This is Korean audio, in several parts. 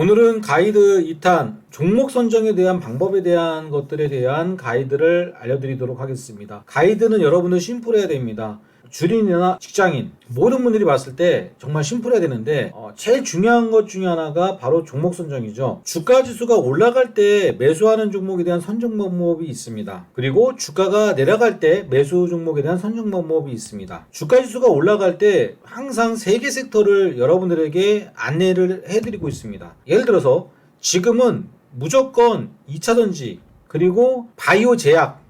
오늘은 가이드 2탄 종목 선정에 대한 방법에 대한 것들에 대한 가이드를 알려드리도록 하겠습니다. 가이드는 여러분들 심플해야 됩니다. 주린이나 직장인 모든 분들이 봤을 때 정말 심플해야 되는데 제일 중요한 것 중에 하나가 바로 종목 선정이죠. 주가 지수가 올라갈 때 매수하는 종목에 대한 선정 방법이 있습니다. 그리고 주가가 내려갈 때 매수 종목에 대한 선정 방법이 있습니다. 주가 지수가 올라갈 때 항상 3개 섹터를 여러분들에게 안내를 해드리고 있습니다. 예를 들어서 지금은 무조건 2차전지 그리고 바이오 제약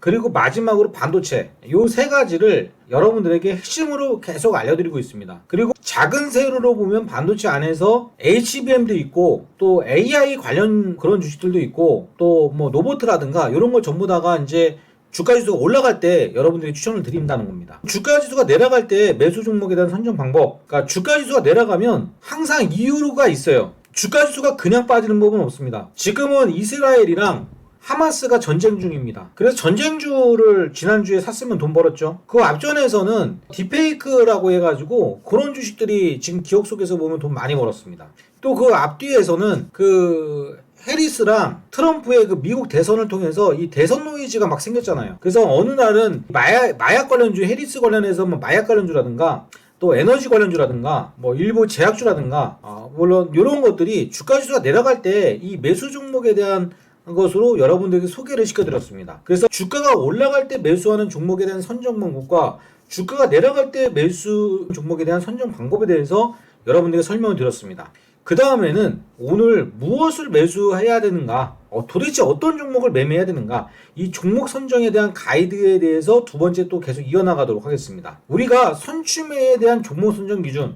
그리고 마지막으로 반도체 요 세 가지를 여러분들에게 핵심으로 계속 알려드리고 있습니다. 그리고 작은 세로로 보면 반도체 안에서 HBM도 있고 또 AI 관련 그런 주식들도 있고 또 뭐 로보트라든가 이런 거 전부 다가 이제 주가 지수가 올라갈 때 여러분들이 추천을 드린다는 겁니다. 주가 지수가 내려갈 때 매수 종목에 대한 선정 방법, 그러니까 주가 지수가 내려가면 항상 이유가 있어요. 주가 지수가 그냥 빠지는 법은 없습니다. 지금은 이스라엘이랑 하마스가 전쟁 중입니다. 그래서 전쟁주를 지난주에 샀으면 돈 벌었죠. 그 앞전에서는 딥페이크라고 해가지고 그런 주식들이 지금 기억 속에서 보면 돈 많이 벌었습니다. 또 그 앞뒤에서는 그 해리스랑 트럼프의 그 미국 대선을 통해서 이 대선 노이즈가 막 생겼잖아요. 그래서 어느 날은 마약 관련주, 해리스 관련해서 뭐 마약 관련주라든가 또 에너지 관련주라든가 뭐 일부 제약주라든가 물론 이런 것들이 주가 지수가 내려갈 때 이 매수 종목에 대한 것으로 여러분들에게 소개를 시켜드렸습니다. 그래서 주가가 올라갈 때 매수하는 종목에 대한 선정 방법과 주가가 내려갈 때 매수 종목에 대한 선정 방법에 대해서 여러분들에게 설명을 드렸습니다. 그 다음에는 오늘 무엇을 매수해야 되는가, 도대체 어떤 종목을 매매해야 되는가, 이 종목 선정에 대한 가이드에 대해서 두 번째 또 계속 이어나가도록 하겠습니다. 우리가 선취매에 대한 종목 선정 기준,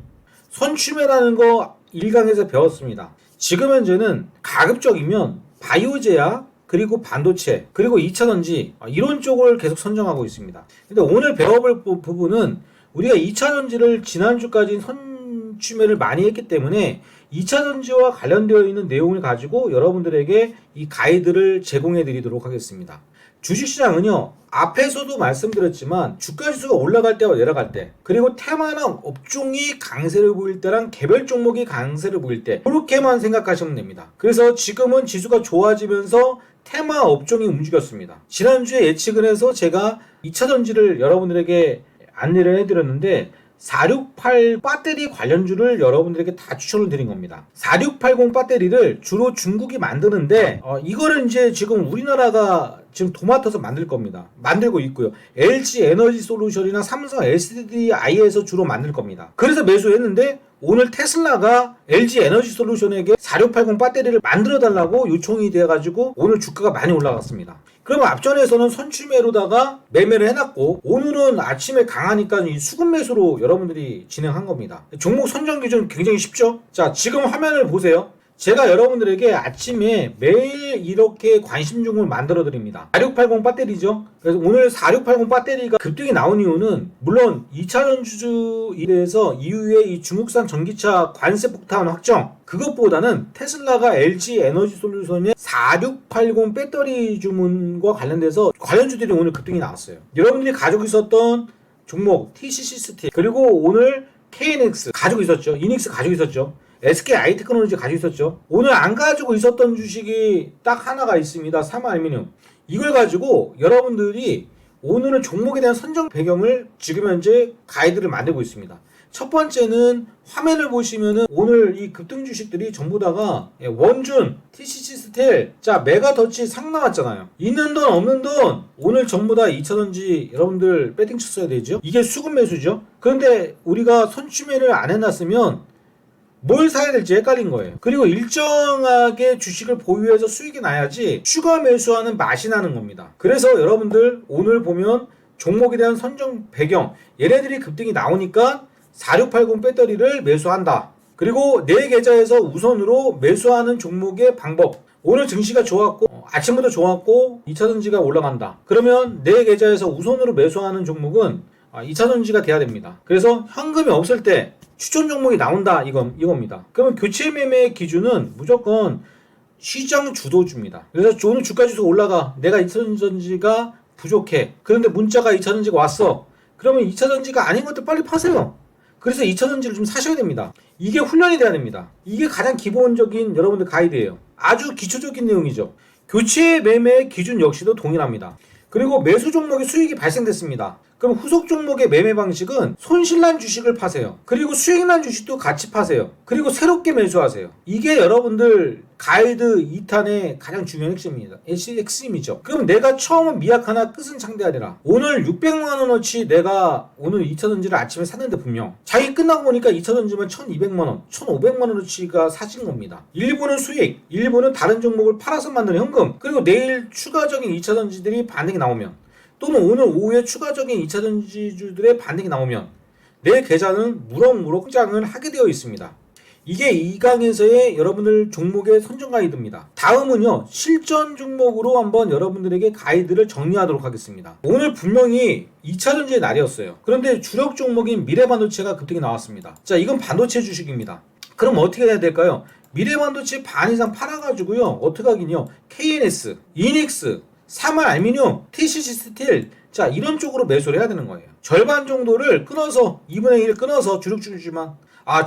선취매라는 거 1강에서 배웠습니다. 지금 현재는 가급적이면 바이오제약 그리고 반도체 그리고 2차전지 이런 쪽을 계속 선정하고 있습니다. 근데 오늘 배워볼 부분은 우리가 2차전지를 지난주까지 선취매를 많이 했기 때문에 2차전지와 관련되어 있는 내용을 가지고 여러분들에게 이 가이드를 제공해 드리도록 하겠습니다. 주식시장은요, 앞에서도 말씀드렸지만 주가지수가 올라갈 때와 내려갈 때, 그리고 테마나 업종이 강세를 보일 때랑 개별 종목이 강세를 보일 때 그렇게만 생각하시면 됩니다. 그래서 지금은 지수가 좋아지면서 테마 업종이 움직였습니다. 지난주에 예측을 해서 제가 2차전지를 여러분들에게 안내를 해드렸는데 4680 배터리 관련주를 여러분들에게 다 추천을 드린 겁니다. 4680 배터리를 주로 중국이 만드는데 이거를 이제 지금 우리나라가 지금 도맡아서 만들 겁니다. 만들고 있고요. LG 에너지 솔루션이나 삼성 SDI에서 주로 만들 겁니다. 그래서 매수했는데 오늘 테슬라가 LG 에너지 솔루션에게 4680 배터리를 만들어 달라고 요청이 돼가지고 오늘 주가가 많이 올라갔습니다. 그러면 앞전에서는 선취매로다가 매매를 해놨고 오늘은 아침에 강하니까 이 수급 매수로 여러분들이 진행한 겁니다. 종목 선정 기준 굉장히 쉽죠? 자, 지금 화면을 보세요. 제가 여러분들에게 아침에 매일 이렇게 관심 종목을 만들어 드립니다. 4680 배터리죠. 그래서 오늘 4680 배터리가 급등이 나온 이유는 물론 2차전지에 대해서 이후에 이 중국산 전기차 관세 폭탄 확정 그것보다는 테슬라가 LG 에너지 솔루션의 4680 배터리 주문과 관련돼서 관련주들이 오늘 급등이 나왔어요. 여러분들이 가지고 있었던 종목 TCC 스틸 그리고 오늘 KNX 가지고 있었죠. 이닉스 가지고 있었죠. SK 아이테크놀로지 가지고 있었죠. 오늘 안 가지고 있었던 주식이 딱 하나가 있습니다. 삼화알미늄. 이걸 가지고 여러분들이 오늘은 종목에 대한 선정 배경을 지금 현재 가이드를 만들고 있습니다. 첫 번째는 화면을 보시면은 오늘 이 급등 주식들이 전부 다가 원준, TCC 스틸, 자 메가더치 상 나왔잖아요. 있는 돈 없는 돈 오늘 전부 다 2차전지 여러분들 배팅 쳤어야 되죠. 이게 수급 매수죠. 그런데 우리가 선취매를 안 해놨으면 뭘 사야 될지 헷갈린 거예요. 그리고 일정하게 주식을 보유해서 수익이 나야지 추가 매수하는 맛이 나는 겁니다. 그래서 여러분들 오늘 보면 종목에 대한 선정 배경 얘네들이 급등이 나오니까 4680 배터리를 매수한다. 그리고 내 계좌에서 우선으로 매수하는 종목의 방법 오늘 증시가 좋았고 아침부터 좋았고 2차전지가 올라간다. 그러면 내 계좌에서 우선으로 매수하는 종목은 2차전지가 돼야 됩니다. 그래서 현금이 없을 때 추천 종목이 나온다 이겁니다. 그러면 교체 매매 기준은 무조건 시장 주도주입니다. 그래서 오늘 주가지수 올라가 내가 2차전지가 부족해. 그런데 문자가 2차전지가 왔어. 그러면 2차전지가 아닌 것들 빨리 파세요. 그래서 2차전지를 좀 사셔야 됩니다. 이게 훈련이 돼야 됩니다. 이게 가장 기본적인 여러분들 가이드예요. 아주 기초적인 내용이죠. 교체 매매 기준 역시도 동일합니다. 그리고 매수 종목의 수익이 발생됐습니다. 그럼 후속 종목의 매매 방식은 손실난 주식을 파세요. 그리고 수익난 주식도 같이 파세요. 그리고 새롭게 매수하세요. 이게 여러분들 가이드 2탄의 가장 중요한 핵심이죠. 그럼 내가 처음은 미약하나 끝은 창대하리라. 오늘 600만원어치 내가 오늘 2차전지를 아침에 샀는데 분명 자기 끝나고 보니까 2차전지면 1200만원, 1500만원어치가 사신 겁니다. 일부는 수익, 일부는 다른 종목을 팔아서 만드는 현금, 그리고 내일 추가적인 2차전지들이 반등이 나오면, 또는 오늘 오후에 추가적인 2차전지주들의 반등이 나오면 내 계좌는 무럭무럭 성장을 하게 되어 있습니다. 이게 이 강에서의 여러분들 종목의 선정 가이드입니다. 다음은요, 실전 종목으로 한번 여러분들에게 가이드를 정리하도록 하겠습니다. 오늘 분명히 2차전지의 날이었어요. 그런데 주력 종목인 미래반도체가 급등이 나왔습니다. 자, 이건 반도체 주식입니다. 그럼 어떻게 해야 될까요? 미래반도체 반 이상 팔아가지고요, 어떻게 하긴요, KNS, 이닉스, 사말 알미늄, TCC 스틸, 자, 이런 쪽으로 매수를 해야 되는 거예요. 절반 정도를 끊어서 2분의 1을 끊어서 주력주지만,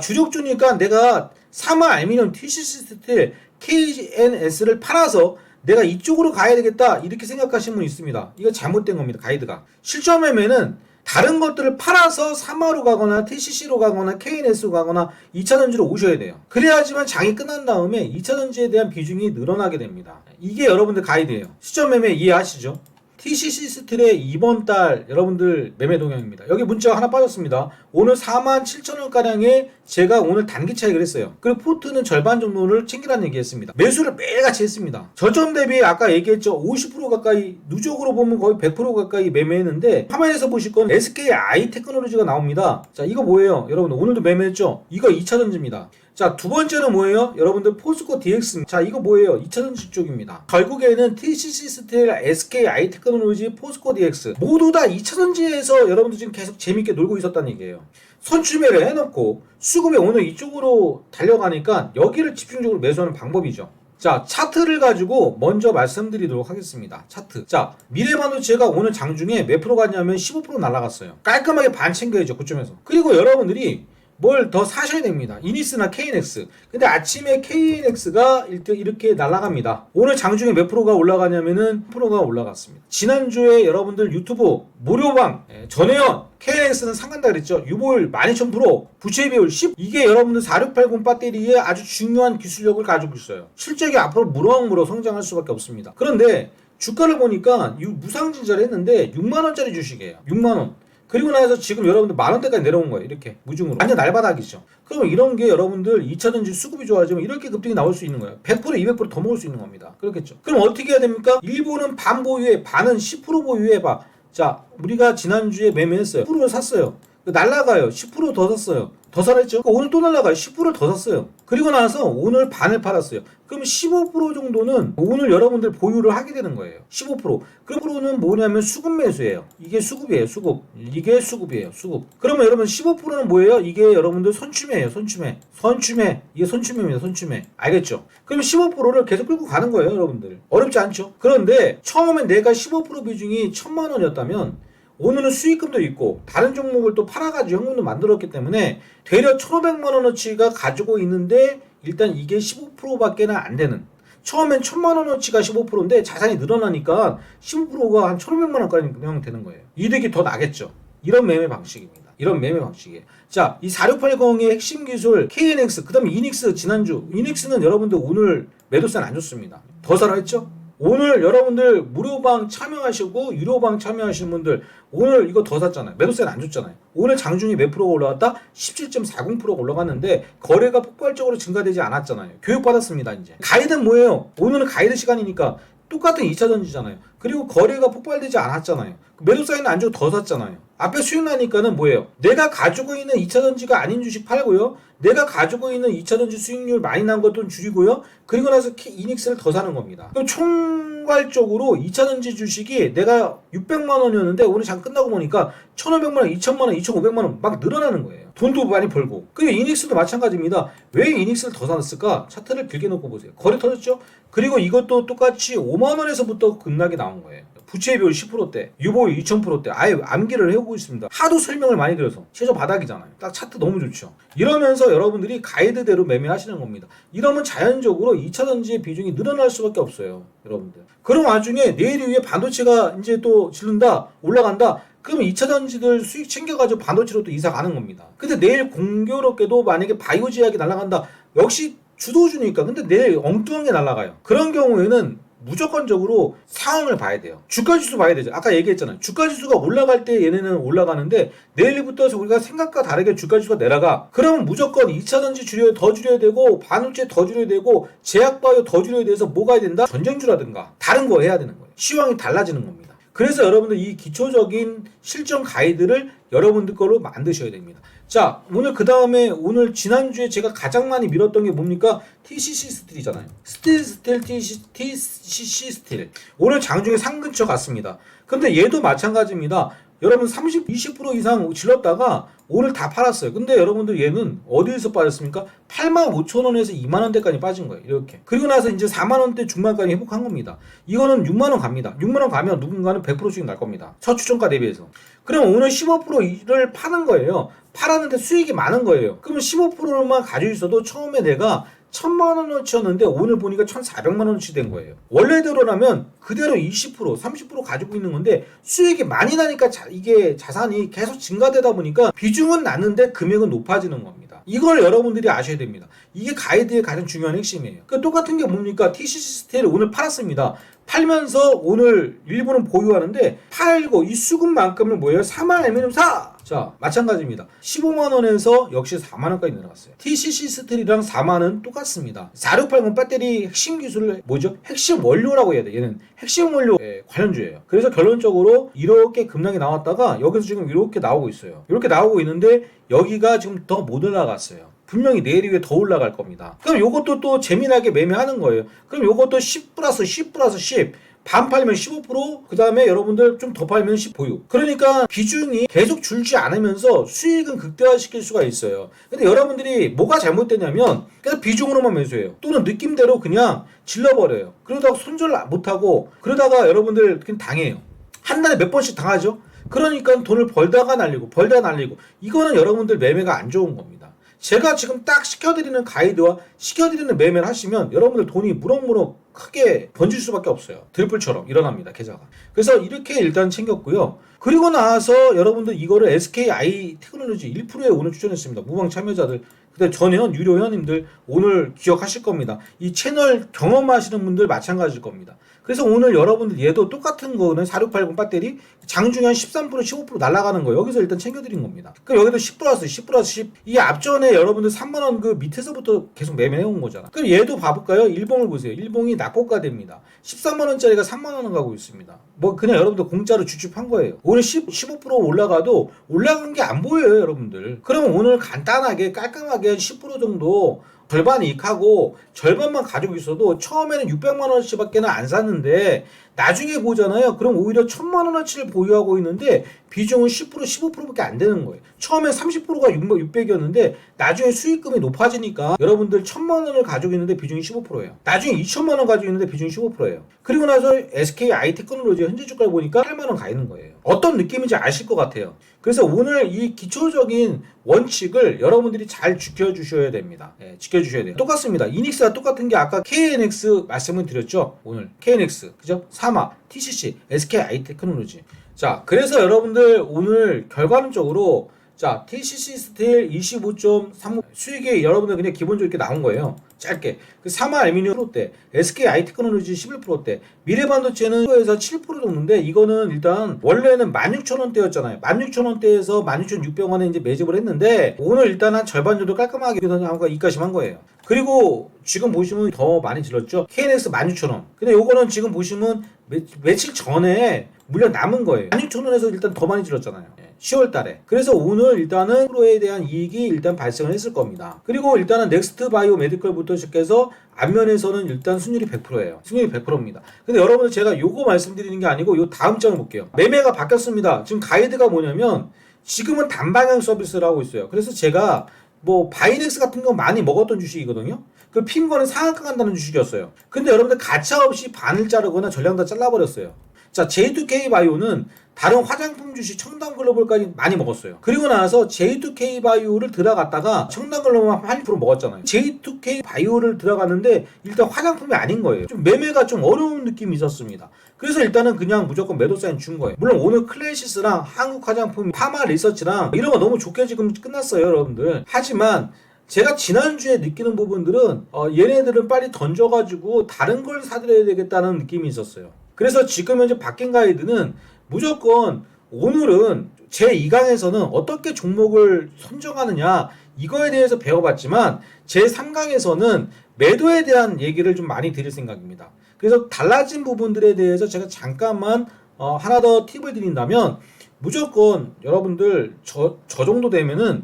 주력주니까 내가 사말 알미늄, TCC 스틸, KNS를 팔아서 내가 이쪽으로 가야 되겠다, 이렇게 생각하시는 분이 있습니다. 이거 잘못된 겁니다. 가이드가. 실전 매매는 다른 것들을 팔아서 사마로 가거나 TCC로 가거나 KNS로 가거나 2차전지로 오셔야 돼요. 그래야지만 장이 끝난 다음에 2차전지에 대한 비중이 늘어나게 됩니다. 이게 여러분들 가이드예요. 시점 매매 이해하시죠? TCC 스틸의 이번 달 여러분들 매매 동향입니다. 여기 문자가 하나 빠졌습니다. 오늘 47,000원가량에 제가 오늘 단기 차익을 했어요. 그리고 포트는 절반 정도를 챙기라는 얘기했습니다. 매수를 매일같이 했습니다. 저점 대비 아까 얘기했죠. 50% 가까이, 누적으로 보면 거의 100% 가까이 매매했는데, 화면에서 보실 건 SKI 테크놀로지가 나옵니다. 자, 이거 뭐예요? 여러분들 오늘도 매매했죠? 이거 2차전지입니다. 자, 두 번째는 뭐예요? 여러분들 포스코 DX. 자, 이거 뭐예요? 2차전지 쪽입니다. 결국에는 TCC 스틸, SKI 테크놀로지, 포스코 DX 모두 다 2차전지에서 여러분들 지금 계속 재밌게 놀고 있었다는 얘기예요. 선출매를 해놓고 수급에 오늘 이쪽으로 달려가니까 여기를 집중적으로 매수하는 방법이죠. 자, 차트를 가지고 먼저 말씀드리도록 하겠습니다. 차트. 자, 미래반도체가 오늘 장중에 몇 프로 갔냐면 15% 날아갔어요. 깔끔하게 반 챙겨야죠, 그쯤에서. 그리고 여러분들이 뭘 더 사셔야 됩니다. 이닉스나 KNX. 근데 아침에 KNX가 이렇게 날아갑니다. 오늘 장중에 몇 프로가 올라가냐면은 10%가 올라갔습니다. 지난주에 여러분들 유튜브 무료방 전혜연 KNX는 상간다 그랬죠. 유보율 12,000%, 부채 비율 10. 이게 여러분들 4680 배터리의 아주 중요한 기술력을 가지고 있어요. 실적이 앞으로 무럭무럭 성장할 수밖에 없습니다. 그런데 주가를 보니까 무상증자를 했는데 6만원짜리 주식이에요. 6만원. 그리고 나서 지금 여러분들 만원대까지 내려온 거예요. 이렇게 무중으로 완전 날바닥이죠. 그러면 이런 게 여러분들 2차전지 수급이 좋아지면 이렇게 급등이 나올 수 있는 거예요. 100% 200% 더 먹을 수 있는 겁니다. 그렇겠죠. 그럼 어떻게 해야 됩니까? 일부는 반 보유해, 반은 10% 보유해봐. 자, 우리가 지난주에 매매했어요. 10%를 샀어요. 날라가요. 10% 더 샀어요. 더 살았죠? 오늘 또 날라가요. 10%를 더 샀어요. 그리고 나서 오늘 반을 팔았어요. 그럼 15% 정도는 오늘 여러분들 보유를 하게 되는 거예요. 15%. 그 프로는 뭐냐면 수급 매수예요. 이게 수급이에요. 수급. 이게 수급이에요. 수급. 그러면 여러분 15%는 뭐예요? 이게 여러분들 선취매예요. 선취매. 선취매. 이게 선취매입니다. 선취매. 알겠죠? 그럼 15%를 계속 끌고 가는 거예요. 여러분들. 어렵지 않죠? 그런데 처음엔 내가 15% 비중이 1,000만 원이었다면 오늘은 수익금도 있고 다른 종목을 또 팔아가지고 현금도 만들었기 때문에 되려 1,500만원어치가 가지고 있는데 일단 이게 15%밖에는 안 되는, 처음엔 1,000만원어치가 15%인데 자산이 늘어나니까 15%가 한 1,500만원까지 되는 거예요. 이득이 더 나겠죠. 이런 매매 방식입니다. 이런 매매 방식이에요. 자, 이 4680의 핵심 기술 KNX, 그 다음에 이닉스. 지난주 이닉스는 여러분들 오늘 매도세는 안 좋습니다. 더 사라 했죠? 오늘 여러분들 무료방 참여하시고 유료방 참여하시는 분들 오늘 이거 더 샀잖아요. 매도세는 안 줬잖아요. 오늘 장중에 몇 프로가 올라갔다? 17.40%가 올라갔는데 거래가 폭발적으로 증가되지 않았잖아요. 교육받았습니다. 이제 가이드는 뭐예요? 오늘은 가이드 시간이니까 똑같은 2차전지잖아요. 그리고 거래가 폭발되지 않았잖아요. 매도 사인은 안 주고 더 샀잖아요. 앞에 수익 나니까는 뭐예요? 내가 가지고 있는 2차전지가 아닌 주식 팔고요. 내가 가지고 있는 2차전지 수익률 많이 난 것도 줄이고요. 그리고 나서 이닉스를 더 사는 겁니다. 그럼 총괄적으로 2차전지 주식이 내가 600만 원이었는데 오늘 장 끝나고 보니까 1,500만 원, 2,000만 원, 2,500만 원 막 늘어나는 거예요. 돈도 많이 벌고. 그리고 이닉스도 마찬가지입니다. 왜 이닉스를 더 샀을까? 차트를 길게 놓고 보세요. 거래 터졌죠? 그리고 이것도 똑같이 5만 원에서부터 급락이 나온 거예요. 부채 비율 10%대, 유보율 2000%대 아예 암기를 해오고 있습니다. 하도 설명을 많이 드려서 최저 바닥이잖아요. 딱 차트 너무 좋죠. 이러면서 여러분들이 가이드대로 매매하시는 겁니다. 이러면 자연적으로 2차전지의 비중이 늘어날 수밖에 없어요. 여러분들. 그런 와중에 내일 이후에 반도체가 이제 또 질른다, 올라간다. 그러면 2차전지들 수익 챙겨가지고 반도체로 또 이사 가는 겁니다. 근데 내일 공교롭게도 만약에 바이오 제약이 날아간다. 역시 주도주니까. 근데 내일 엉뚱한 게 날아가요. 그런 경우에는 무조건적으로 상황을 봐야 돼요. 주가지수 봐야 되죠. 아까 얘기했잖아요. 주가지수가 올라갈 때 얘네는 올라가는데 내일부터 우리가 생각과 다르게 주가지수가 내려가. 그러면 무조건 2차전지 더 줄여야 되고 반도체 더 줄여야 되고 제약바이오 더 줄여야 돼서 뭐가 해야 된다? 전쟁주라든가 다른 거 해야 되는 거예요. 시황이 달라지는 겁니다. 그래서 여러분들 이 기초적인 실전 가이드를 여러분들 걸로 만드셔야 됩니다. 자, 오늘 그 다음에 오늘 지난주에 제가 가장 많이 밀었던 게 뭡니까? TCC 스틸이잖아요. TCC 스틸. 오늘 장중에 상 근처 갔습니다. 근데 얘도 마찬가지입니다. 여러분 20% 이상 질렀다가 오늘 다 팔았어요. 근데 여러분들 얘는 어디에서 빠졌습니까? 85,000원에서 2만원대까지 빠진 거예요. 이렇게. 그리고 나서 이제 4만원대 중반까지 회복한 겁니다. 이거는 6만원 갑니다. 6만원 가면 누군가는 100% 수익 날 겁니다. 첫 추천가 대비해서. 그럼 오늘 15%를 파는 거예요. 팔았는데 수익이 많은 거예요. 그러면 15%만 가지고 있어도 처음에 내가 1000만원어치였는데 오늘 보니까 1400만원어치 된 거예요. 원래대로라면 그대로 20%, 30% 가지고 있는 건데 수익이 많이 나니까 이게 자산이 계속 증가되다 보니까 비중은 낮는데 금액은 높아지는 겁니다. 이걸 여러분들이 아셔야 됩니다. 이게 가이드의 가장 중요한 핵심이에요. 그 똑같은 게 뭡니까? TCC 스틸을 오늘 팔았습니다. 팔면서 오늘 일부는 보유하는데 팔고 이 수급만큼은 뭐예요? 4만 알미늄 사! 자, 마찬가지입니다. 15만원에서 역시 4만원까지 내려갔어요. TCC 스틸이랑 4만원 똑같습니다. 4680 배터리 핵심 기술을 뭐죠? 핵심 원료라고 해야 돼. 얘는 핵심 원료 관련주예요. 그래서 결론적으로 이렇게 급락이 나왔다가 여기서 지금 이렇게 나오고 있어요. 이렇게 나오고 있는데 여기가 지금 더 못 올라갔어요. 분명히 내일 위에 더 올라갈 겁니다. 그럼 요것도 또 재미나게 매매하는 거예요. 그럼 요것도 10 플러스 10 플러스 10. 반 팔면 15%, 그 다음에 여러분들 좀 더 팔면 10 보유. 그러니까 비중이 계속 줄지 않으면서 수익은 극대화시킬 수가 있어요. 근데 여러분들이 뭐가 잘못되냐면 계속 비중으로만 매수해요. 또는 느낌대로 그냥 질러버려요. 그러다가 손절 못하고 그러다가 여러분들 그냥 당해요. 한 달에 몇 번씩 당하죠. 그러니까 돈을 벌다가 날리고 이거는 여러분들 매매가 안 좋은 겁니다. 제가 지금 딱 시켜드리는 가이드와 시켜드리는 매매를 하시면 여러분들 돈이 무럭무럭 크게 번질 수밖에 없어요. 드리플처럼 일어납니다. 계좌가. 그래서 이렇게 일단 챙겼고요. 그리고 나서 여러분들 이거를 SKI 테크놀로지 1%에 오늘 추천했습니다. 무방 참여자들. 근데 전회원, 유료 회원님들 오늘 기억하실 겁니다. 이 채널 경험하시는 분들 마찬가지일 겁니다. 그래서 오늘 여러분들 얘도 똑같은 거는 4680 배터리 장중에 한 13% 15% 날아가는 거 여기서 일단 챙겨드린 겁니다. 그럼 여기도 10 플러스 10 플러스 10. 이 앞전에 여러분들 3만원 그 밑에서부터 계속 매매해온 거잖아. 그럼 얘도 봐볼까요? 일봉을 보세요. 일봉이 낙고가됩니다. 13만원짜리가 3만원 가고 있습니다. 뭐 그냥 여러분들 공짜로 주집한 거예요. 오늘 15% 올라가도 올라간 게 안 보여요, 여러분들. 그러면 오늘 간단하게 깔끔하게 한 10% 정도 절반 이익하고 절반만 가지고 있어도 처음에는 600만원어치밖에 안 샀는데 나중에 보잖아요. 그럼 오히려 1000만원어치를 보유하고 있는데 비중은 10% 15%밖에 안 되는 거예요. 처음에 30%가 600이었는데 나중에 수익금이 높아지니까 여러분들 1000만원을 가지고 있는데 비중이 15%예요. 나중에 2000만원 가지고 있는데 비중이 15%예요. 그리고 나서 SKI 테크놀로지 현재 주가를 보니까 8만원 가 있는 거예요. 어떤 느낌인지 아실 것 같아요. 그래서 오늘 이 기초적인 원칙을 여러분들이 잘 지켜주셔야 됩니다. 지켜주셔야 돼요. 똑같습니다. 이닉스가 똑같은 게 아까 KNX 말씀을 드렸죠. 오늘 KNX 그죠? 사마, TCC, SKI 테크놀로지. 자, 그래서 여러분들 오늘 결과론적으로 자, TCC 스틸 25.3 수익이 여러분들 그냥 기본적으로 이렇게 나온 거예요. 짧게. 그 사마 알미늄 10%대, SKI 테크놀로지 11%대, 미래반도체는 7%에서 7% 정도인데 이거는 일단 원래는 16,000원대였잖아요. 16,000원대에서 16,600원에 이제 매집을 했는데 오늘 일단 한 절반 정도 깔끔하게 입가심한 거예요. 그리고 지금 보시면 더 많이 질렀죠. KNX 16,000원. 근데 요거는 지금 보시면 며칠 전에 물량 남은 거예요. 16,000원에서 일단 더 많이 질렀잖아요. 10월 달에. 그래서 오늘 일단은 프로에 대한 이익이 일단 발생을 했을 겁니다. 그리고 일단은 넥스트 바이오 메디컬부터 시작해서 앞면에서는 일단 순율이 100%예요. 순율이 100%입니다. 근데 여러분들 제가 요거 말씀드리는 게 아니고 요 다음 장을 볼게요. 매매가 바뀌었습니다. 지금 가이드가 뭐냐면 지금은 단방향 서비스를 하고 있어요. 그래서 제가 뭐 바이넥스 같은 거 많이 먹었던 주식이거든요. 그 핀 거는 상한가 간다는 주식이었어요. 근데 여러분들 가차없이 반을 자르거나 전량 다 잘라버렸어요. 자, J2K 바이오는 다른 화장품 주식 청담글로벌까지 많이 먹었어요. 그리고 나서 J2K 바이오를 들어갔다가 청담글로벌만 8% 먹었잖아요. J2K 바이오를 들어갔는데 일단 화장품이 아닌 거예요. 좀 매매가 좀 어려운 느낌이 있었습니다. 그래서 일단은 그냥 무조건 매도 사인 준 거예요. 물론 오늘 클래시스랑 한국 화장품 파마 리서치랑 이런 거 너무 좋게 지금 끝났어요, 여러분들. 하지만 제가 지난주에 느끼는 부분들은 얘네들은 빨리 던져가지고 다른 걸 사드려야 되겠다는 느낌이 있었어요. 그래서 지금 현재 바뀐 가이드는 무조건 오늘은 제 2강에서는 어떻게 종목을 선정하느냐 이거에 대해서 배워봤지만 제 3강에서는 매도에 대한 얘기를 좀 많이 드릴 생각입니다. 그래서 달라진 부분들에 대해서 제가 잠깐만 하나 더 팁을 드린다면 무조건 여러분들 저 정도 되면은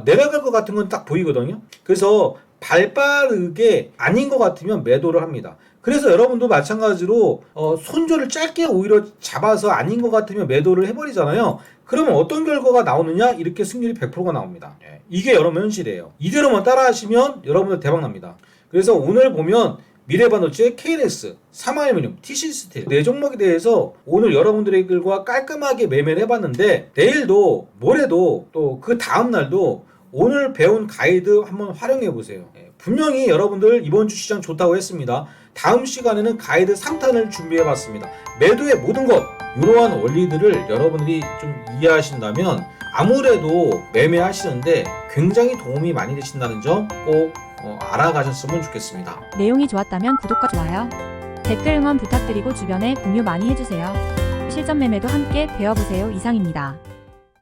내려갈 것 같은 건 딱 보이거든요. 그래서 발빠르게 아닌 것 같으면 매도를 합니다. 그래서 여러분도 마찬가지로 손절을 짧게 오히려 잡아서 아닌 것 같으면 매도를 해버리잖아요. 그러면 어떤 결과가 나오느냐? 이렇게 승률이 100%가 나옵니다. 이게 여러분 현실이에요. 이대로만 따라하시면 여러분들 대박납니다. 그래서 오늘 보면 미래반도체, KNX, 삼화알루미늄, TC스틸 네 종목에 대해서 오늘 여러분들과 깔끔하게 매매를 해봤는데 내일도 모레도 또 그 다음날도 오늘 배운 가이드 한번 활용해 보세요. 분명히 여러분들 이번 주 시장 좋다고 했습니다. 다음 시간에는 가이드 3탄을 준비해 봤습니다. 매도의 모든 것 이러한 원리들을 여러분들이 좀 이해하신다면 아무래도 매매하시는데 굉장히 도움이 많이 되신다는 점 꼭 알아가셨으면 좋겠습니다. 내용이 좋았다면 구독과 좋아요, 댓글 응원 부탁드리고 주변에 공유 많이 해주세요. 실전 매매도 함께 배워보세요. 이상입니다.